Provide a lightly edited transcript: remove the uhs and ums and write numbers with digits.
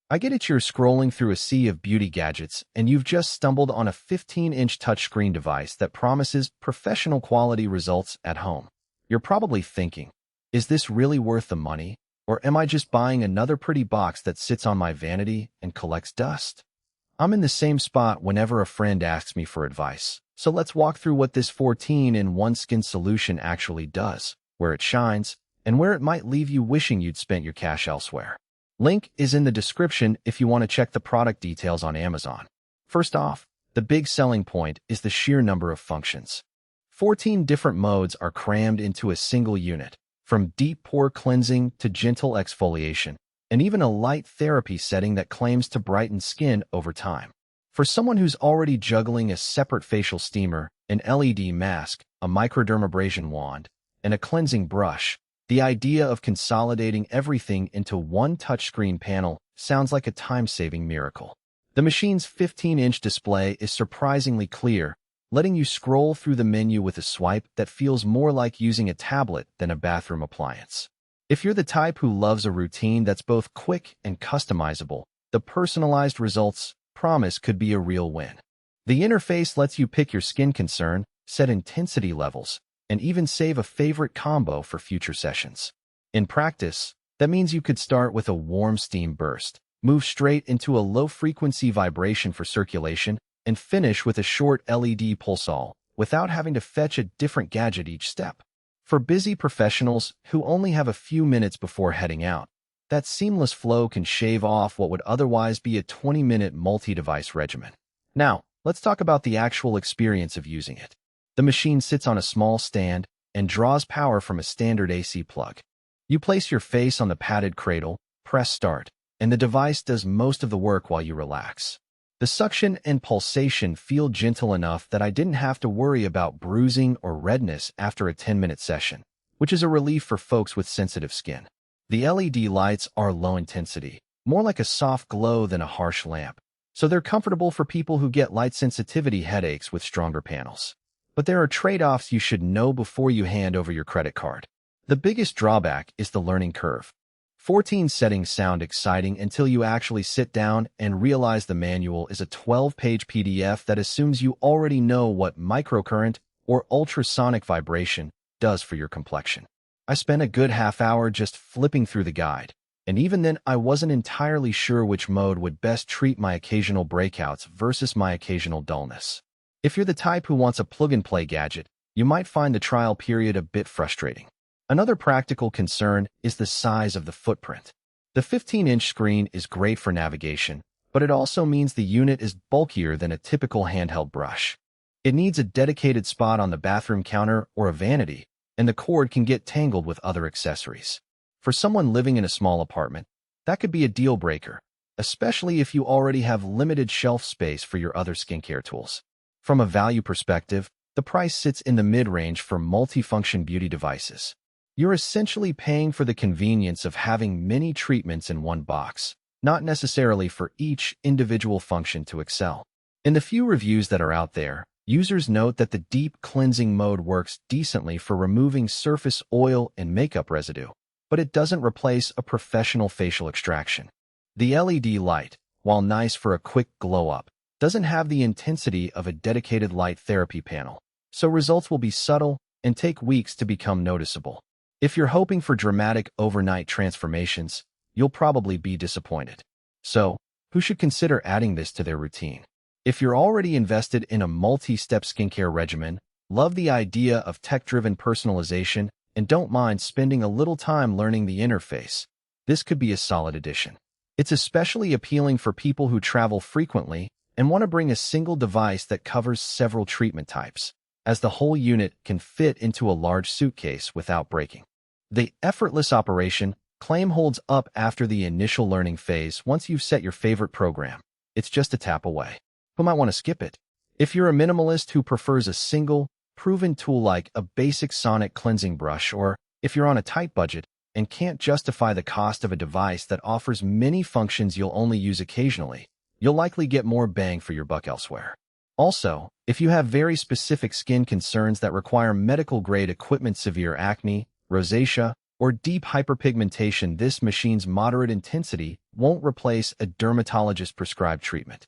I get it, you're scrolling through a sea of beauty gadgets, and you've just stumbled on a 15-inch touchscreen device that promises professional quality results at home. You're probably thinking, is this really worth the money? Or am I just buying another pretty box that sits on my vanity and collects dust? I'm in the same spot whenever a friend asks me for advice. So let's walk through what this 14-in-1 skin solution actually does, where it shines, and where it might leave you wishing you'd spent your cash elsewhere. Link is in the description if you want to check the product details on Amazon. First off, the big selling point is the sheer number of functions. 14 different modes are crammed into a single unit, from deep pore cleansing to gentle exfoliation, and even a light therapy setting that claims to brighten skin over time. For someone who's already juggling a separate facial steamer, an LED mask, a microdermabrasion wand, and a cleansing brush, the idea of consolidating everything into one touchscreen panel sounds like a time-saving miracle. The machine's 15-inch display is surprisingly clear, letting you scroll through the menu with a swipe that feels more like using a tablet than a bathroom appliance. If you're the type who loves a routine that's both quick and customizable, the personalized results promise could be a real win. The interface lets you pick your skin concern, set intensity levels, and even save a favorite combo for future sessions. In practice, that means you could start with a warm steam burst, move straight into a low-frequency vibration for circulation, and finish with a short LED pulsal without having to fetch a different gadget each step. For busy professionals who only have a few minutes before heading out, that seamless flow can shave off what would otherwise be a 20-minute multi-device regimen. Now, let's talk about the actual experience of using it. The machine sits on a small stand and draws power from a standard AC plug. You place your face on the padded cradle, press start, and the device does most of the work while you relax. The suction and pulsation feel gentle enough that I didn't have to worry about bruising or redness after a 10-minute session, which is a relief for folks with sensitive skin. The LED lights are low intensity, more like a soft glow than a harsh lamp, so they're comfortable for people who get light sensitivity headaches with stronger panels. But there are trade-offs you should know before you hand over your credit card. The biggest drawback is the learning curve. 14 settings sound exciting until you actually sit down and realize the manual is a 12-page PDF that assumes you already know what microcurrent or ultrasonic vibration does for your complexion. I spent a good half hour just flipping through the guide, and even then I wasn't entirely sure which mode would best treat my occasional breakouts versus my occasional dullness. If you're the type who wants a plug-and-play gadget, you might find the trial period a bit frustrating. Another practical concern is the size of the footprint. The 15-inch screen is great for navigation, but it also means the unit is bulkier than a typical handheld brush. It needs a dedicated spot on the bathroom counter or a vanity, and the cord can get tangled with other accessories. For someone living in a small apartment, that could be a deal breaker, especially if you already have limited shelf space for your other skincare tools. From a value perspective, the price sits in the mid-range for multifunction beauty devices. You're essentially paying for the convenience of having many treatments in one box, not necessarily for each individual function to excel. In the few reviews that are out there, users note that the deep cleansing mode works decently for removing surface oil and makeup residue, but it doesn't replace a professional facial extraction. The LED light, while nice for a quick glow-up, doesn't have the intensity of a dedicated light therapy panel, so results will be subtle and take weeks to become noticeable. If you're hoping for dramatic overnight transformations, you'll probably be disappointed. So, who should consider adding this to their routine? If you're already invested in a multi-step skincare regimen, love the idea of tech-driven personalization, and don't mind spending a little time learning the interface, this could be a solid addition. It's especially appealing for people who travel frequently and want to bring a single device that covers several treatment types, as the whole unit can fit into a large suitcase without breaking. The Effortless Operation claim holds up after the initial learning phase. Once you've set your favorite program, it's just a tap away. Who might want to skip it? If you're a minimalist who prefers a single, proven tool like a basic sonic cleansing brush, or if you're on a tight budget and can't justify the cost of a device that offers many functions you'll only use occasionally, you'll likely get more bang for your buck elsewhere. Also, if you have very specific skin concerns that require medical-grade equipment, severe acne, rosacea, or deep hyperpigmentation, this machine's moderate intensity won't replace a dermatologist-prescribed treatment.